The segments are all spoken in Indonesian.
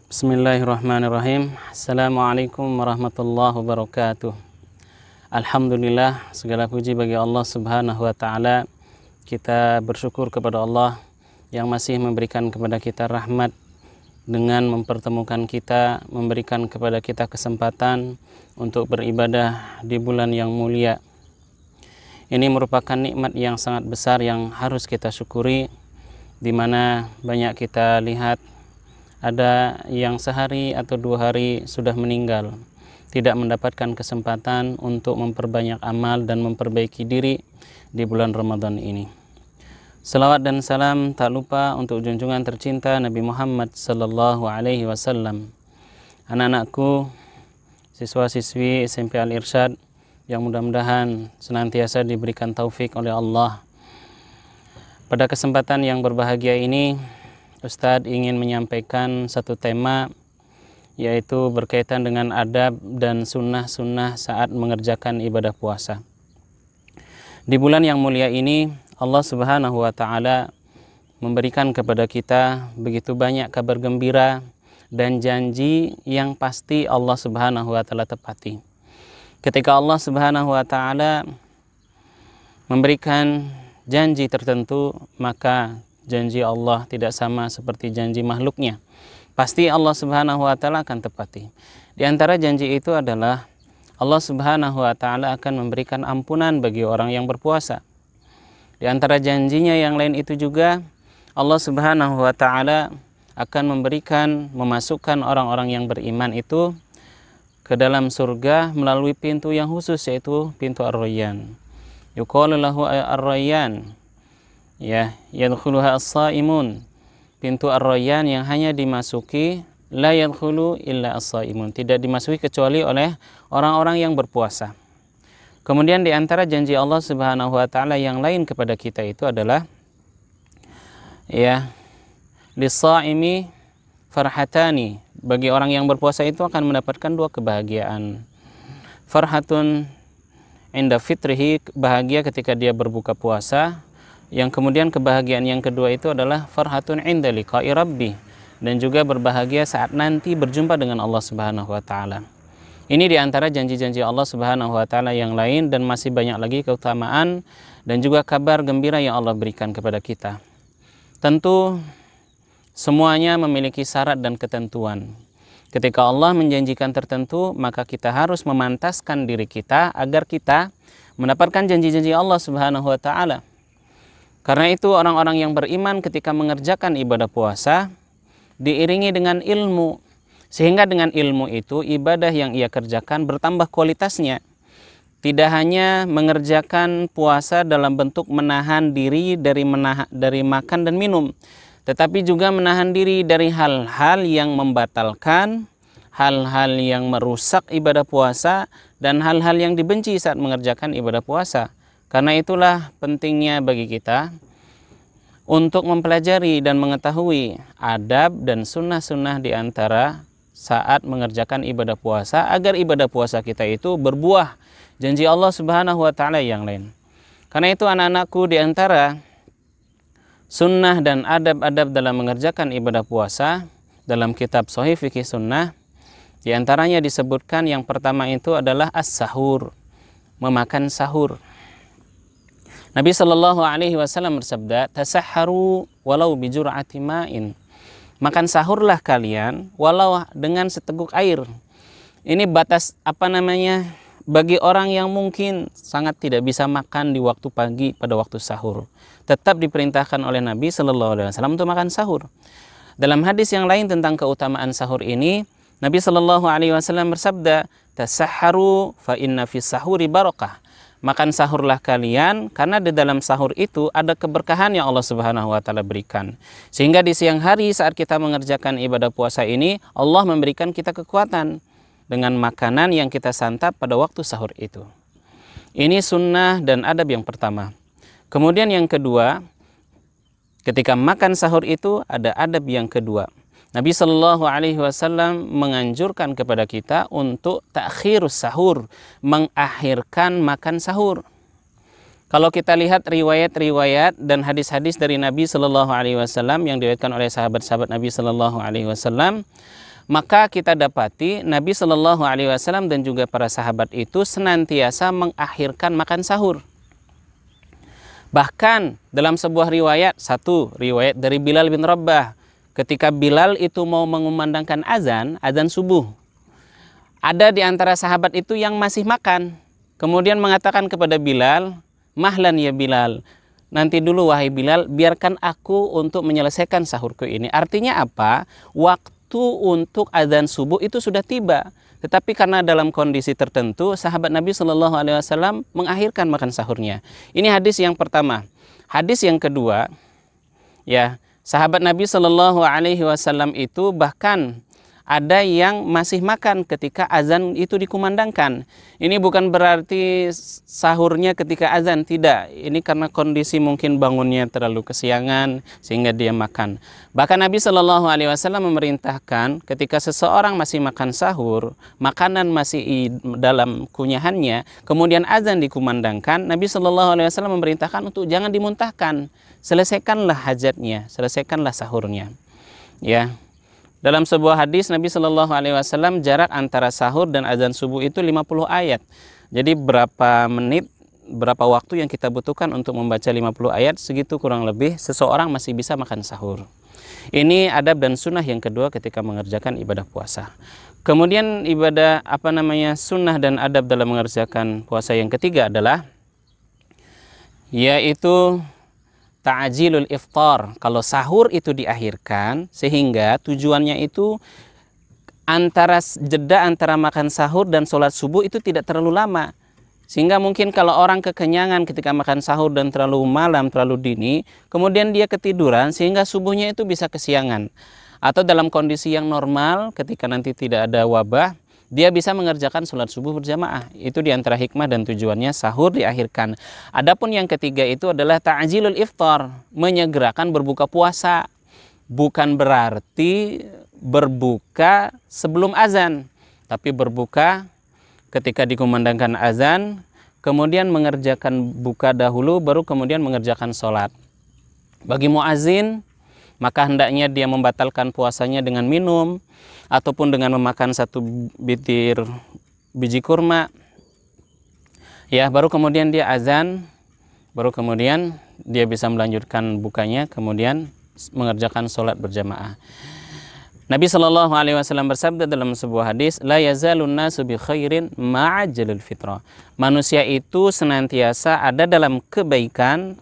Bismillahirrahmanirrahim. Assalamualaikum warahmatullahi wabarakatuh. Alhamdulillah, segala puji bagi Allah Subhanahu wa taala. Kita bersyukur kepada Allah yang masih memberikan kepada kita rahmat dengan mempertemukan kita, memberikan kepada kita kesempatan untuk beribadah di bulan yang mulia. Ini merupakan nikmat yang sangat besar yang harus kita syukuri, di mana banyak kita lihat ada yang sehari atau 2 hari sudah meninggal, tidak mendapatkan kesempatan untuk memperbanyak amal dan memperbaiki diri di bulan Ramadan ini. Salawat dan salam tak lupa untuk junjungan tercinta Nabi Muhammad sallallahu alaihi wasallam. Anak-anakku, siswa-siswi SMP Al-Irsyad yang mudah-mudahan senantiasa diberikan taufik oleh Allah. Pada kesempatan yang berbahagia ini, Ustadz ingin menyampaikan satu tema, yaitu berkaitan dengan adab dan sunnah-sunnah saat mengerjakan ibadah puasa. Di bulan yang mulia ini, Allah Subhanahu wa taala memberikan kepada kita begitu banyak kabar gembira dan janji yang pasti Allah Subhanahu wa taala tepati. Ketika Allah Subhanahu wa taala memberikan janji tertentu, maka janji Allah tidak sama seperti janji makhluknya. Pasti Allah Subhanahu wa taala akan tepati. Di antara janji itu adalah Allah Subhanahu wa taala akan memberikan ampunan bagi orang yang berpuasa. Di antara janjinya yang lain itu juga Allah Subhanahu wa taala akan memasukkan orang-orang yang beriman itu ke dalam surga melalui pintu yang khusus, yaitu pintu Ar-Rayyan. Yuqalu lahu Ar-Rayyan, ya, yadkhuluha as-shaimun. Pintu Ar-Rayyan yang hanya dimasuki, la yadkhulu illa as-shaimun, tidak dimasuki kecuali oleh orang-orang yang berpuasa. Kemudian di antara janji Allah Subhanahu wa taala yang lain kepada kita itu adalah, ya, lis-shaimi farhatani, bagi orang yang berpuasa itu akan mendapatkan 2 kebahagiaan. Farhatun inda fitrihi, bahagia ketika dia berbuka puasa. Yang kemudian kebahagiaan yang kedua itu adalah farhatun inda liqa'i rabbi, dan juga berbahagia saat nanti berjumpa dengan Allah Subhanahu wa taala. Ini di antara janji-janji Allah Subhanahu wa taala yang lain, dan masih banyak lagi keutamaan dan juga kabar gembira yang Allah berikan kepada kita. Tentu semuanya memiliki syarat dan ketentuan. Ketika Allah menjanjikan tertentu, maka kita harus memantaskan diri kita agar kita mendapatkan janji-janji Allah Subhanahu wa taala. Karena itu orang-orang yang beriman ketika mengerjakan ibadah puasa diiringi dengan ilmu, sehingga dengan ilmu itu ibadah yang ia kerjakan bertambah kualitasnya. Tidak hanya mengerjakan puasa dalam bentuk menahan diri dari makan dan minum, tetapi juga menahan diri dari hal-hal yang membatalkan, hal-hal yang merusak ibadah puasa, dan hal-hal yang dibenci saat mengerjakan ibadah puasa. Karena itulah pentingnya bagi kita untuk mempelajari dan mengetahui adab dan sunnah-sunnah di antara saat mengerjakan ibadah puasa, agar ibadah puasa kita itu berbuah janji Allah Subhanahu wa taala yang lain. Karena itu anak-anakku, di antara sunnah dan adab-adab dalam mengerjakan ibadah puasa dalam kitab Shahih Fiqih Sunnah, di antaranya disebutkan yang pertama itu adalah as-sahur, memakan sahur. Nabi Shallallahu alaihi wasallam bersabda, tasahharu walau bijur'ati ma'in. Makan sahurlah kalian walau dengan seteguk air. Ini batas bagi orang yang mungkin sangat tidak bisa makan di waktu pagi pada waktu sahur. Tetap diperintahkan oleh Nabi Shallallahu alaihi wasallam untuk makan sahur. Dalam hadis yang lain tentang keutamaan sahur ini, Nabi Shallallahu alaihi wasallam bersabda, tasahharu fa inna fis sahuri barakah. Makan sahurlah kalian karena di dalam sahur itu ada keberkahan yang Allah Subhanahu wa taala berikan. Sehingga di siang hari saat kita mengerjakan ibadah puasa ini, Allah memberikan kita kekuatan dengan makanan yang kita santap pada waktu sahur itu. Ini sunnah dan adab yang pertama. Kemudian yang kedua, ketika makan sahur itu ada adab yang kedua. Nabi Shallallahu alaihi wasallam menganjurkan kepada kita untuk takhirus sahur, mengakhirkan makan sahur. Kalau kita lihat riwayat-riwayat dan hadis-hadis dari Nabi Shallallahu alaihi wasallam yang diriwayatkan oleh sahabat-sahabat Nabi Shallallahu alaihi wasallam, maka kita dapati Nabi Shallallahu Alaihi Wasallam dan juga para sahabat itu senantiasa mengakhirkan makan sahur. Bahkan dalam sebuah riwayat, satu riwayat dari Bilal bin Rabah, ketika Bilal itu mau mengumandangkan azan subuh, ada di antara sahabat itu yang masih makan, kemudian mengatakan kepada Bilal, mahlan ya Bilal, nanti dulu wahai Bilal, biarkan aku untuk menyelesaikan sahurku ini. Artinya apa? Waktu untuk azan subuh itu sudah tiba. Tetapi karena dalam kondisi tertentu, sahabat Nabi Shallallahu Alaihi Wasallam mengakhirkan makan sahurnya. Ini hadis yang pertama. Hadis yang kedua, ya, sahabat Nabi Shallallahu Alaihi Wasallam itu bahkan ada yang masih makan ketika azan itu dikumandangkan. Ini bukan berarti sahurnya ketika azan, tidak. Ini karena kondisi mungkin bangunnya terlalu kesiangan sehingga dia makan. Bahkan Nabi Shallallahu Alaihi Wasallam memerintahkan ketika seseorang masih makan sahur, makanan masih dalam kunyahannya, kemudian azan dikumandangkan, Nabi Shallallahu Alaihi Wasallam memerintahkan untuk jangan dimuntahkan, selesaikanlah hajatnya, selesaikanlah sahurnya. Ya. Dalam sebuah hadis Nabi Shallallahu Alaihi Wasallam jarak antara sahur dan azan subuh itu 50 ayat. Jadi berapa menit, berapa waktu yang kita butuhkan untuk membaca 50 ayat, segitu kurang lebih seseorang masih bisa makan sahur. Ini adab dan sunnah yang kedua ketika mengerjakan ibadah puasa. Kemudian ibadah sunnah dan adab dalam mengerjakan puasa yang ketiga adalah yaitu ta'jilul iftar. Kalau sahur itu diakhirkan sehingga tujuannya itu jeda antara makan sahur dan sholat subuh itu tidak terlalu lama. Sehingga mungkin kalau orang kekenyangan ketika makan sahur dan terlalu malam, terlalu dini, kemudian dia ketiduran sehingga subuhnya itu bisa kesiangan. Atau dalam kondisi yang normal ketika nanti tidak ada wabah, dia bisa mengerjakan sholat subuh berjamaah. Itu diantara hikmah dan tujuannya sahur diakhirkan. Adapun yang ketiga itu adalah ta'jilul iftar, menyegerakan berbuka puasa. Bukan berarti berbuka sebelum azan, tapi berbuka ketika dikumandangkan azan, kemudian mengerjakan buka dahulu, baru kemudian mengerjakan sholat. Bagi muazin, maka hendaknya dia membatalkan puasanya dengan minum ataupun dengan memakan 1 butir biji kurma. Ya, baru kemudian dia azan, baru kemudian dia bisa melanjutkan bukanya, kemudian mengerjakan sholat berjamaah. Nabi Shallallahu Alaihi Wasallam bersabda dalam sebuah hadis, la yazalun nasu bi khairin ma'ajjalul fitrah. Manusia itu senantiasa ada dalam kebaikan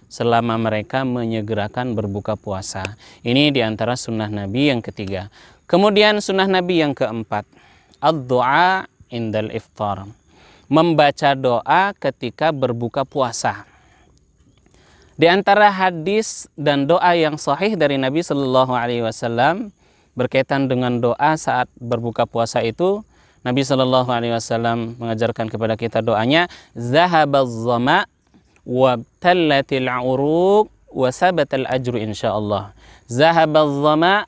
selama mereka menyegerakan berbuka puasa. Ini diantara sunnah Nabi yang ketiga. Kemudian sunnah Nabi yang keempat, ad-du'a indal iftar, membaca doa ketika berbuka puasa. Di antara hadis dan doa yang sahih dari Nabi Shallallahu Alaihi Wasallam berkaitan dengan doa saat berbuka puasa itu, Nabi Shallallahu Alaihi Wasallam mengajarkan kepada kita doanya, zahabaz zama wabtallatil uruq wa sabatal ajru insyaallah. Zahabaz zama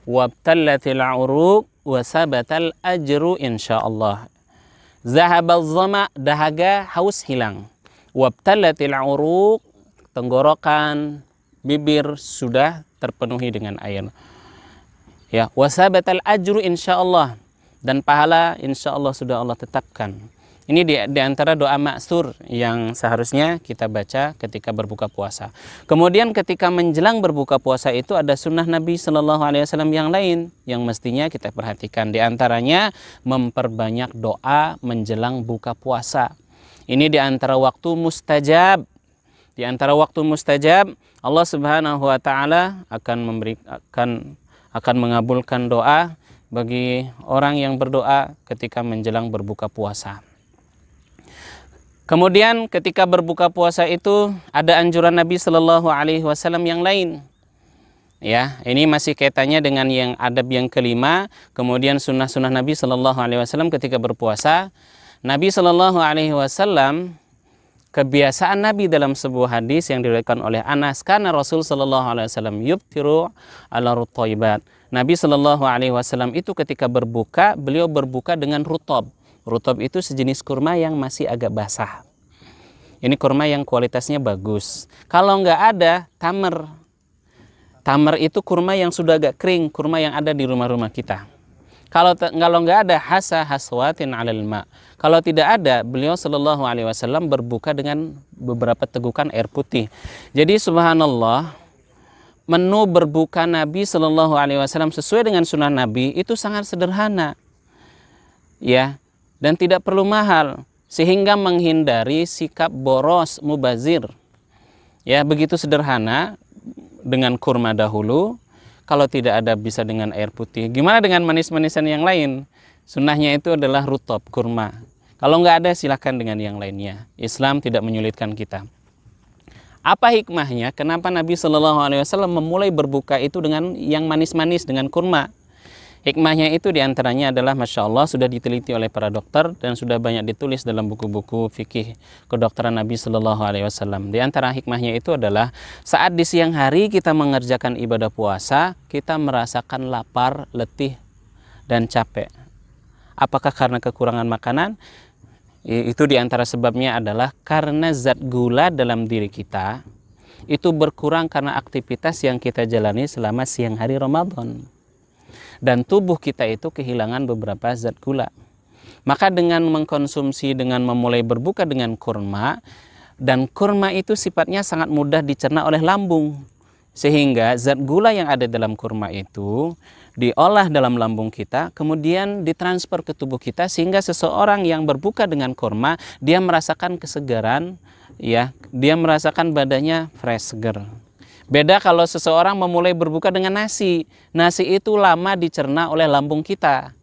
wabtallatil uruq wa sabatal ajru insyaallah. Zahabaz zama, dahaga haus hilang. Wabtallatil uruq, tenggorokan, bibir sudah terpenuhi dengan air. Ya, wa sabatal ajru insyaallah, dan pahala insyaallah sudah Allah tetapkan. Ini di antara doa maksur yang seharusnya kita baca ketika berbuka puasa. Kemudian ketika menjelang berbuka puasa itu ada sunnah Nabi Shallallahu Alaihi Wasallam yang lain yang mestinya kita perhatikan. Di antaranya memperbanyak doa menjelang buka puasa. Ini di antara waktu mustajab. Di antara waktu mustajab, Allah Subhanahu Wa Taala akan mengabulkan doa bagi orang yang berdoa ketika menjelang berbuka puasa. Kemudian ketika berbuka puasa itu ada anjuran Nabi Shallallahu Alaihi Wasallam yang lain. Ya, ini masih kaitannya dengan yang adab yang kelima. Kemudian sunnah-sunnah Nabi Shallallahu Alaihi Wasallam ketika berpuasa. Nabi Shallallahu Alaihi Wasallam, kebiasaan Nabi dalam sebuah hadis yang diriwayatkan oleh Anas, karena Rasul Shallallahu Alaihi Wasallam yubtiru ala rutaibat. Nabi Shallallahu Alaihi Wasallam itu ketika berbuka, beliau berbuka dengan rutob. Rutob itu sejenis kurma yang masih agak basah. Ini kurma yang kualitasnya bagus. Kalau nggak ada, tamer. Tamer itu kurma yang sudah agak kering, kurma yang ada di rumah-rumah kita. Kalau nggak ada hasa haswatin 'alal ma. Kalau tidak ada, beliau sallallahu alaihi wasallam berbuka dengan beberapa tegukan air putih. Jadi subhanallah, menu berbuka Nabi sallallahu alaihi wasallam sesuai dengan sunnah Nabi itu sangat sederhana. Ya, dan tidak perlu mahal sehingga menghindari sikap boros mubazir. Ya, begitu sederhana dengan kurma dahulu. Kalau tidak ada bisa dengan air putih. Gimana dengan manis-manisan yang lain? Sunnahnya itu adalah rutob, kurma. Kalau nggak ada silahkan dengan yang lainnya. Islam tidak menyulitkan kita. Apa hikmahnya? Kenapa Nabi Shallallahu Alaihi Wasallam memulai berbuka itu dengan yang manis-manis, dengan kurma? Hikmahnya itu diantaranya adalah, Masya Allah, sudah diteliti oleh para dokter dan sudah banyak ditulis dalam buku-buku fikih kedokteran Nabi Shallallahu Alaihi Wasallam. Di antara hikmahnya itu adalah saat di siang hari kita mengerjakan ibadah puasa, kita merasakan lapar, letih, dan capek. Apakah karena kekurangan makanan? Itu di antara sebabnya adalah karena zat gula dalam diri kita itu berkurang karena aktivitas yang kita jalani selama siang hari Ramadan. Dan tubuh kita itu kehilangan beberapa zat gula. Maka dengan mengkonsumsi, dengan memulai berbuka dengan kurma, dan kurma itu sifatnya sangat mudah dicerna oleh lambung. Sehingga zat gula yang ada dalam kurma itu diolah dalam lambung kita, kemudian ditransfer ke tubuh kita, sehingga seseorang yang berbuka dengan kurma, dia merasakan kesegaran, ya, dia merasakan badannya fresh, seger. Beda kalau seseorang memulai berbuka dengan nasi. Nasi itu lama dicerna oleh lambung kita.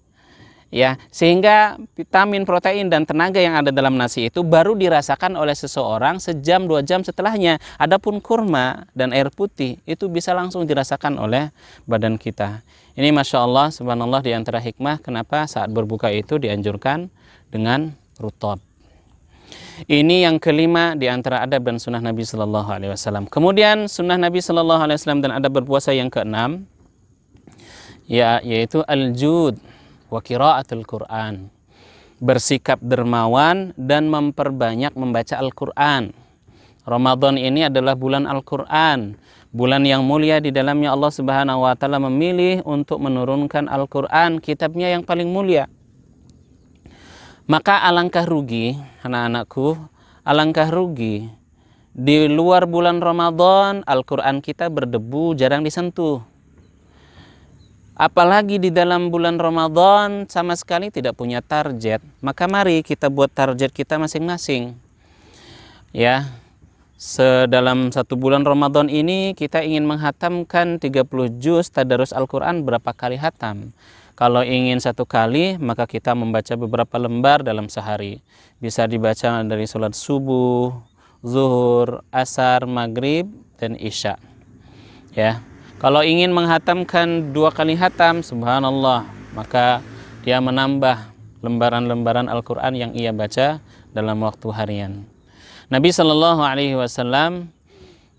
Ya, sehingga vitamin, protein, dan tenaga yang ada dalam nasi itu baru dirasakan oleh seseorang sejam 2 jam setelahnya. Adapun kurma dan air putih itu bisa langsung dirasakan oleh badan kita. Ini Masya Allah, subhanallah, di antara hikmah kenapa saat berbuka itu dianjurkan dengan rutob. Ini yang kelima di antara adab dan sunnah Nabi Sallallahu Alaihi Wasallam. Kemudian sunnah Nabi Sallallahu Alaihi Wasallam dan adab berpuasa yang keenam, yaitu al-jud wa qiraatul Quran. Bersikap dermawan dan memperbanyak membaca Al-Quran. Ramadan ini adalah bulan Al-Quran, bulan yang mulia. Di dalamnya Allah Subhanahu wa Ta'ala memilih untuk menurunkan Al-Quran, kitabnya yang paling mulia. Maka alangkah rugi, anak-anakku, alangkah rugi di luar bulan Ramadan Al-Quran kita berdebu, jarang disentuh. Apalagi di dalam bulan Ramadan sama sekali tidak punya target. Maka mari kita buat target kita masing-masing. Ya, dalam 1 bulan Ramadan ini kita ingin menghatamkan 30 juz tadarus Al-Quran, berapa kali hatam? Kalau ingin 1 kali, maka kita membaca beberapa lembar dalam sehari. Bisa dibaca dari sholat subuh, zuhur, asar, maghrib, dan isya. Ya, kalau ingin menghatamkan 2 kali hatam, subhanallah, maka dia menambah lembaran-lembaran Al-Quran yang ia baca dalam waktu harian. Nabi Shallallahu Alaihi Wasallam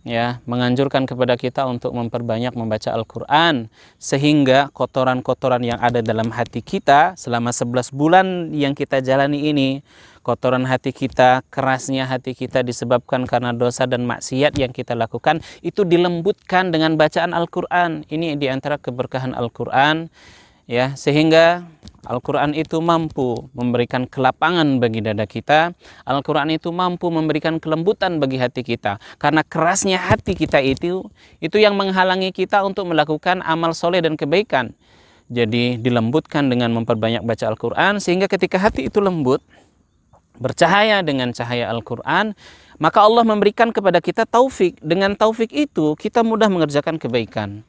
ya menganjurkan kepada kita untuk memperbanyak membaca Al-Quran, sehingga kotoran-kotoran yang ada dalam hati kita selama 11 bulan yang kita jalani ini, kotoran hati kita, kerasnya hati kita disebabkan karena dosa dan maksiat yang kita lakukan, itu dilembutkan dengan bacaan Al-Quran. Ini diantara keberkahan Al-Quran, ya, sehingga Al-Quran itu mampu memberikan kelapangan bagi dada kita. Al-Quran itu mampu memberikan kelembutan bagi hati kita. Karena kerasnya hati kita itu yang menghalangi kita untuk melakukan amal soleh dan kebaikan. Jadi dilembutkan dengan memperbanyak baca Al-Quran, sehingga ketika hati itu lembut, bercahaya dengan cahaya Al-Quran, maka Allah memberikan kepada kita taufik. Dengan taufik itu kita mudah mengerjakan kebaikan.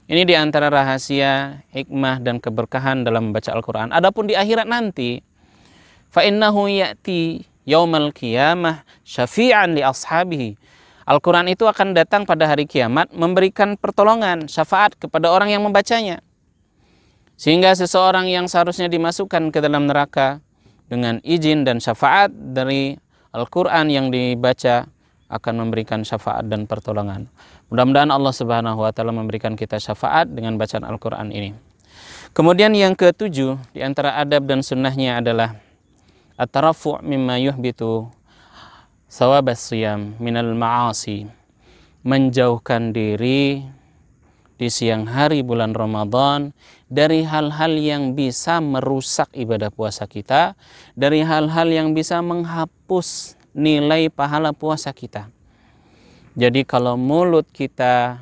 Ini diantara rahasia, hikmah, dan keberkahan dalam membaca Al-Quran. Adapun di akhirat nanti, فَإِنَّهُ يَأْتِي يَوْمَ الْقِيَامَةِ شَفِيعًا لِأَصْحَابِهِ. Al-Quran itu akan datang pada hari kiamat memberikan pertolongan, syafaat kepada orang yang membacanya. Sehingga seseorang yang seharusnya dimasukkan ke dalam neraka dengan izin dan syafaat dari Al-Quran yang dibaca akan memberikan syafaat dan pertolongan. Mudah-mudahan Allah Subhanahu wa Ta'ala memberikan kita syafaat dengan bacaan Al-Quran ini. Kemudian yang ketujuh, di antara adab dan sunnahnya adalah at-tarafu' mimma yuhbitu sawabas siyam minal ma'asi. Menjauhkan diri di siang hari bulan Ramadan dari hal-hal yang bisa merusak ibadah puasa kita, dari hal-hal yang bisa menghapus nilai pahala puasa kita. Jadi kalau mulut kita,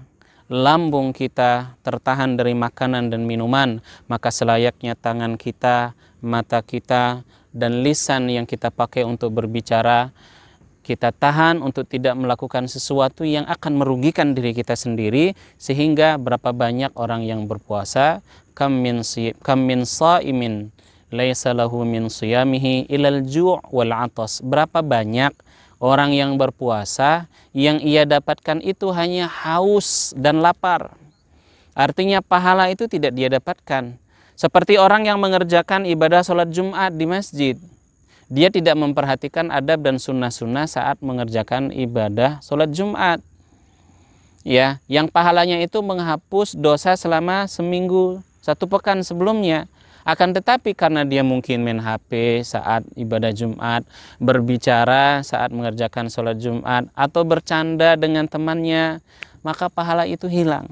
lambung kita tertahan dari makanan dan minuman, maka selayaknya tangan kita, mata kita, dan lisan yang kita pakai untuk berbicara, kita tahan untuk tidak melakukan sesuatu yang akan merugikan diri kita sendiri, sehingga berapa banyak orang yang berpuasa, kam min shaimin laisa lahu min siyamihi ilal ju' wal 'atas. Berapa banyak orang yang berpuasa yang ia dapatkan itu hanya haus dan lapar. Artinya pahala itu tidak dia dapatkan. Seperti orang yang mengerjakan ibadah sholat Jumat di masjid. Dia tidak memperhatikan adab dan sunnah-sunnah saat mengerjakan ibadah sholat Jumat. Ya, yang pahalanya itu menghapus dosa selama seminggu, 1 pekan sebelumnya. Akan tetapi karena dia mungkin main HP saat ibadah Jumat, berbicara saat mengerjakan sholat Jumat, atau bercanda dengan temannya, maka pahala itu hilang.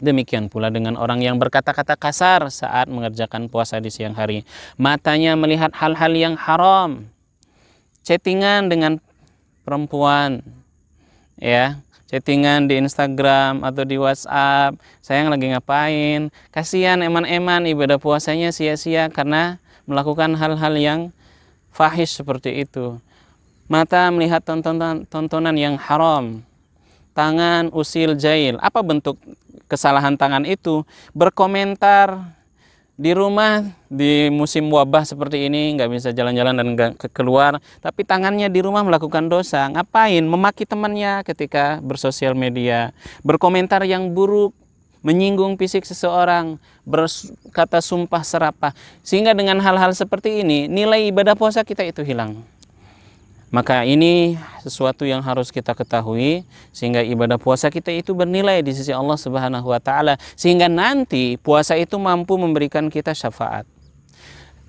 Demikian pula dengan orang yang berkata-kata kasar saat mengerjakan puasa di siang hari. Matanya melihat hal-hal yang haram, chattingan dengan perempuan, ya, chattingan di Instagram atau di WhatsApp, sayang lagi ngapain, kasihan eman-eman ibadah puasanya sia-sia karena melakukan hal-hal yang fahish seperti itu. Mata melihat tontonan yang haram, tangan usil jail. Apa bentuk kesalahan tangan itu? Berkomentar di rumah di musim wabah seperti ini, nggak bisa jalan-jalan dan nggak keluar, tapi tangannya di rumah melakukan dosa. Ngapain? Memaki temannya ketika bersosial media, berkomentar yang buruk, menyinggung fisik seseorang, berkata sumpah serapah. Sehingga dengan hal-hal seperti ini nilai ibadah puasa kita itu hilang. Maka ini sesuatu yang harus kita ketahui, sehingga ibadah puasa kita itu bernilai di sisi Allah Subhanahu wa taala, sehingga nanti puasa itu mampu memberikan kita syafaat.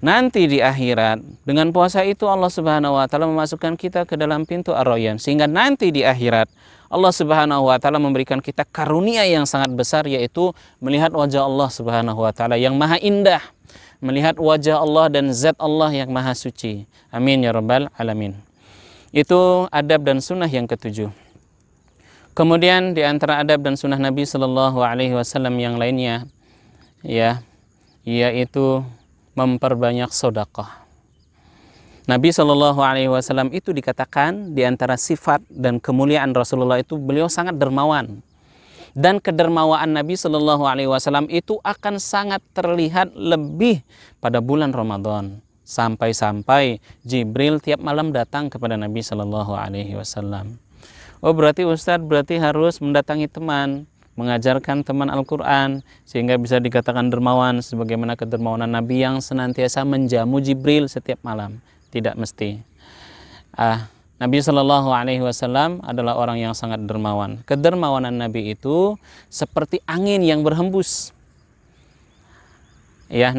Nanti di akhirat dengan puasa itu Allah Subhanahu wa taala memasukkan kita ke dalam pintu Ar-Rayyan, sehingga nanti di akhirat Allah Subhanahu wa taala memberikan kita karunia yang sangat besar, yaitu melihat wajah Allah Subhanahu wa taala yang maha indah, melihat wajah Allah dan zat Allah yang maha suci. Amin ya rabbal alamin. Itu adab dan sunnah yang ketujuh. Kemudian di antara adab dan sunnah Nabi Shallallahu Alaihi Wasallam yang lainnya, ya, yaitu memperbanyak sedekah. Nabi Shallallahu Alaihi Wasallam itu dikatakan di antara sifat dan kemuliaan Rasulullah itu beliau sangat dermawan. Dan kedermawaan Nabi Shallallahu Alaihi Wasallam itu akan sangat terlihat lebih pada bulan Ramadan. Sampai-sampai Jibril tiap malam datang kepada Nabi Shallallahu Alaihi Wasallam. Oh, berarti Ustadz harus mendatangi teman, mengajarkan teman Al-Quran, sehingga bisa dikatakan dermawan sebagaimana kedermawanan Nabi yang senantiasa menjamu Jibril setiap malam. Tidak mesti. Nabi Shallallahu Alaihi Wasallam adalah orang yang sangat dermawan. Kedermawanan Nabi itu seperti angin yang berhembus. Ya,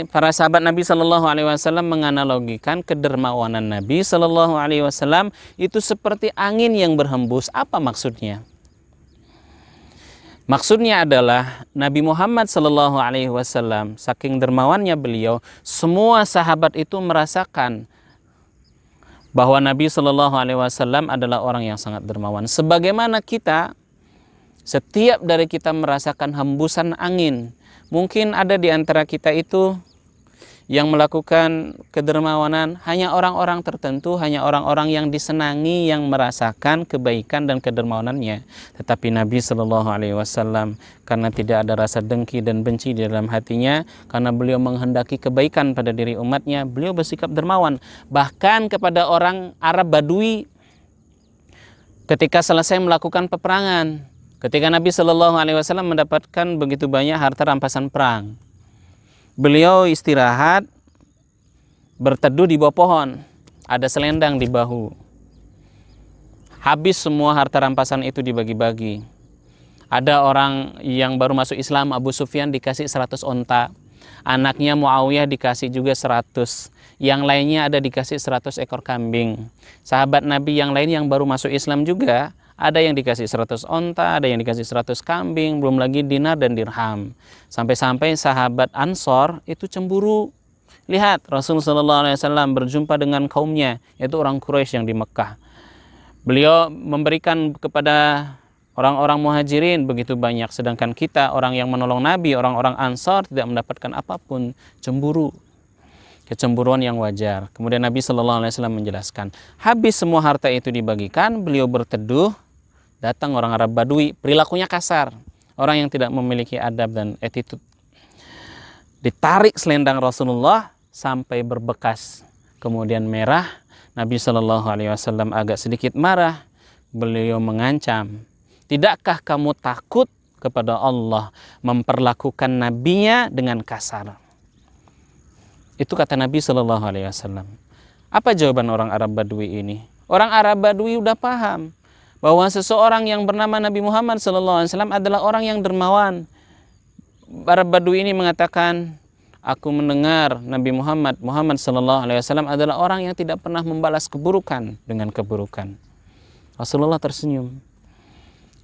para sahabat Nabi Shallallahu Alaihi Wasallam menganalogikan kedermawanan Nabi Shallallahu Alaihi Wasallam itu seperti angin yang berhembus. Apa maksudnya? Maksudnya adalah Nabi Muhammad Shallallahu Alaihi Wasallam, saking dermawannya beliau, semua sahabat itu merasakan bahwa Nabi Shallallahu Alaihi Wasallam adalah orang yang sangat dermawan. Sebagaimana kita, setiap dari kita merasakan hembusan angin. Mungkin ada di antara kita itu yang melakukan kedermawanan hanya orang-orang tertentu, hanya orang-orang yang disenangi yang merasakan kebaikan dan kedermawanannya. Tetapi Nabi Shallallahu Alaihi Wasallam, karena tidak ada rasa dengki dan benci di dalam hatinya, karena beliau menghendaki kebaikan pada diri umatnya, beliau bersikap dermawan. Bahkan kepada orang Arab Badui ketika selesai melakukan peperangan, ketika Nabi Shallallahu Alaihi Wasallam mendapatkan begitu banyak harta rampasan perang, beliau istirahat, berteduh di bawah pohon, ada selendang di bahu. Habis semua harta rampasan itu dibagi-bagi. Ada orang yang baru masuk Islam, Abu Sufyan, dikasih 100 onta. Anaknya Muawiyah dikasih juga 100. Yang lainnya ada dikasih 100 ekor kambing. Sahabat Nabi yang lain yang baru masuk Islam juga, Ada yang dikasih 100 onta, ada yang dikasih 100 kambing, belum lagi dinar dan dirham. Sampai-sampai sahabat Ansor itu cemburu. Lihat, Rasulullah SAW berjumpa dengan kaumnya, yaitu orang Quraisy yang di Mekah. Beliau memberikan kepada orang-orang muhajirin begitu banyak, sedangkan kita, orang yang menolong Nabi, orang-orang Ansor, tidak mendapatkan apapun. Cemburu. Kecemburuan yang wajar. Kemudian Nabi SAW menjelaskan, habis semua harta itu dibagikan, beliau berteduh, datang orang Arab Badui, perilakunya kasar, orang yang tidak memiliki adab dan attitude. Ditarik selendang Rasulullah sampai berbekas, kemudian merah. Nabi SAW agak sedikit marah, beliau mengancam, tidakkah kamu takut kepada Allah memperlakukan nabinya dengan kasar? Itu kata Nabi SAW. Apa jawaban orang Arab Badui ini? Orang Arab Badui udah paham bahwa seseorang yang bernama Nabi Muhammad SAW adalah orang yang dermawan. Arab Badui ini mengatakan, aku mendengar Nabi Muhammad SAW adalah orang yang tidak pernah membalas keburukan dengan keburukan. Rasulullah tersenyum.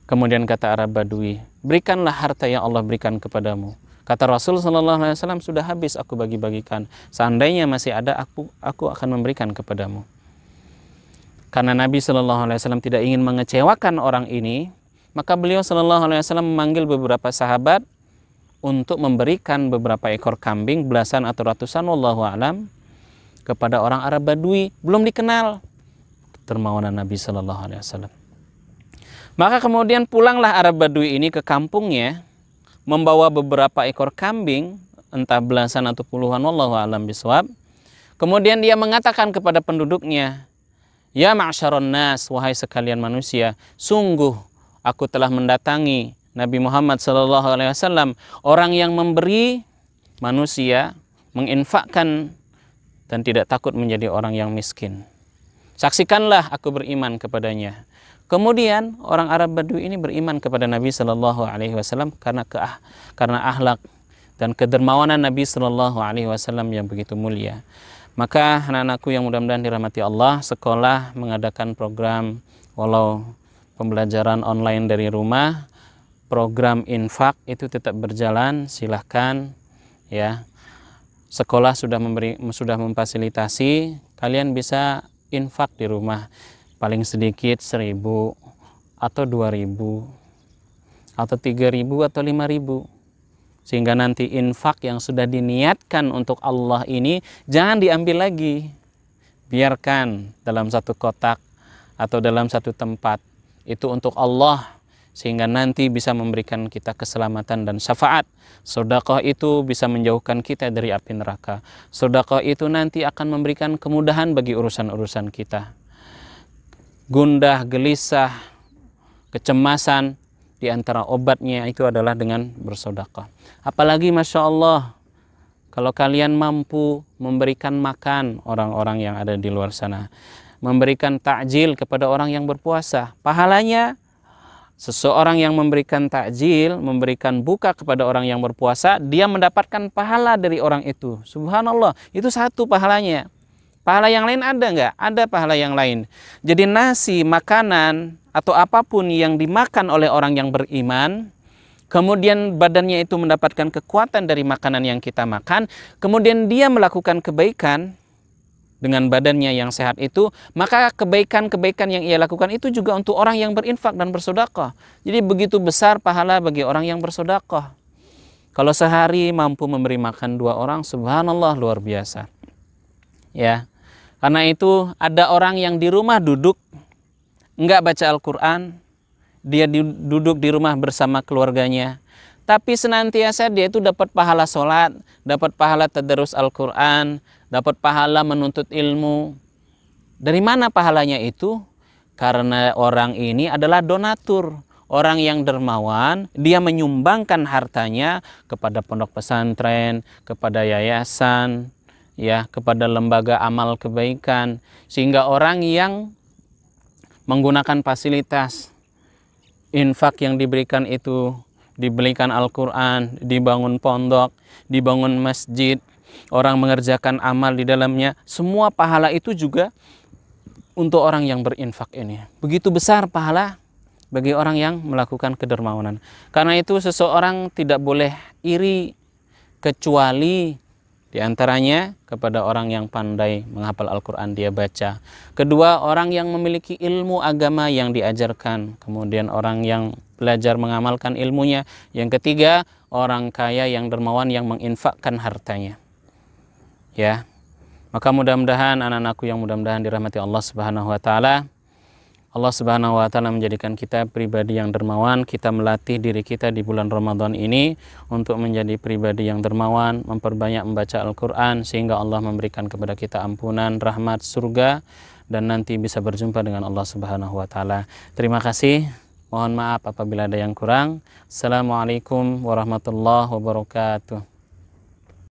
Kemudian kata Arab Badui, berikanlah harta yang Allah berikan kepadamu. Kata Rasul SAW, sudah habis aku bagi-bagikan. Seandainya masih ada, aku akan memberikan kepadamu. Karena Nabi SAW tidak ingin mengecewakan orang ini, maka beliau SAW memanggil beberapa sahabat untuk memberikan beberapa ekor kambing, belasan atau ratusan, wallahu a'lam, kepada orang Arab Badui, belum dikenal dermawanan Nabi SAW. Maka kemudian pulanglah Arab Badui ini ke kampungnya, membawa beberapa ekor kambing, entah belasan atau puluhan, wallahu a'lam bishawab. Kemudian dia mengatakan kepada penduduknya, ya ma'syaron nas, wahai sekalian manusia, sungguh aku telah mendatangi Nabi Muhammad SAW, orang yang memberi manusia, menginfakkan dan tidak takut menjadi orang yang miskin. Saksikanlah aku beriman kepadanya. Kemudian orang Arab Badui ini beriman kepada Nabi SAW karena akhlak dan kedermawanan Nabi SAW yang begitu mulia. Maka anak-anakku yang mudah-mudahan dirahmati Allah, sekolah mengadakan program walau pembelajaran online dari rumah, program infak itu tetap berjalan, silahkan ya. Sekolah sudah memfasilitasi, kalian bisa infak di rumah. Paling sedikit 1.000 atau 2.000 atau 3.000 atau 5.000, sehingga nanti infak yang sudah diniatkan untuk Allah ini jangan diambil lagi, biarkan dalam satu kotak atau dalam satu tempat, itu untuk Allah, sehingga nanti bisa memberikan kita keselamatan dan syafaat. Sedekah itu bisa menjauhkan kita dari api neraka. Sedekah itu nanti akan memberikan kemudahan bagi urusan-urusan kita. Gundah, gelisah, kecemasan, di antara obatnya itu adalah dengan bersedekah. Apalagi Masya Allah, kalau kalian mampu memberikan makan orang-orang yang ada di luar sana, memberikan takjil kepada orang yang berpuasa, pahalanya seseorang yang memberikan takjil, memberikan buka kepada orang yang berpuasa, dia mendapatkan pahala dari orang itu. Subhanallah, itu satu pahalanya. Pahala yang lain ada nggak? Ada pahala yang lain. Jadi nasi, makanan, atau apapun yang dimakan oleh orang yang beriman, kemudian badannya itu mendapatkan kekuatan dari makanan yang kita makan, kemudian dia melakukan kebaikan dengan badannya yang sehat itu, maka kebaikan-kebaikan yang ia lakukan itu juga untuk orang yang berinfak dan bersedekah. Jadi begitu besar pahala bagi orang yang bersedekah. Kalau sehari mampu memberi makan 2 orang, subhanallah, luar biasa. Ya. Karena itu ada orang yang di rumah duduk enggak baca Al-Quran, dia duduk di rumah bersama keluarganya, tapi senantiasa dia itu dapat pahala sholat, dapat pahala tadarus Al-Quran, dapat pahala menuntut ilmu. Dari mana pahalanya itu? Karena orang ini adalah donatur, orang yang dermawan, dia menyumbangkan hartanya kepada pondok pesantren, kepada yayasan, ya, kepada lembaga amal kebaikan, sehingga orang yang menggunakan fasilitas infak yang diberikan itu, dibelikan Al-Quran, dibangun pondok, dibangun masjid, orang mengerjakan amal di dalamnya, semua pahala itu juga untuk orang yang berinfak ini. Begitu besar pahala. bagi orang yang melakukan kedermawanan. Karena itu seseorang tidak boleh iri kecuali diantaranya kepada orang yang pandai menghafal Al-Quran dia baca. Kedua, orang yang memiliki ilmu agama yang diajarkan. Kemudian orang yang belajar mengamalkan ilmunya. Yang ketiga, orang kaya yang dermawan yang menginfakkan hartanya. Ya, maka mudah-mudahan anak-anakku yang mudah-mudahan dirahmati Allah Subhanahu wa Ta'ala, Allah Subhanahu wa Ta'ala menjadikan kita pribadi yang dermawan. Kita melatih diri kita di bulan Ramadan ini untuk menjadi pribadi yang dermawan, memperbanyak membaca Al-Quran sehingga Allah memberikan kepada kita ampunan, rahmat, surga, dan nanti bisa berjumpa dengan Allah Subhanahu wa Ta'ala. Terima kasih. Mohon maaf apabila ada yang kurang. Assalamualaikum warahmatullahi wabarakatuh.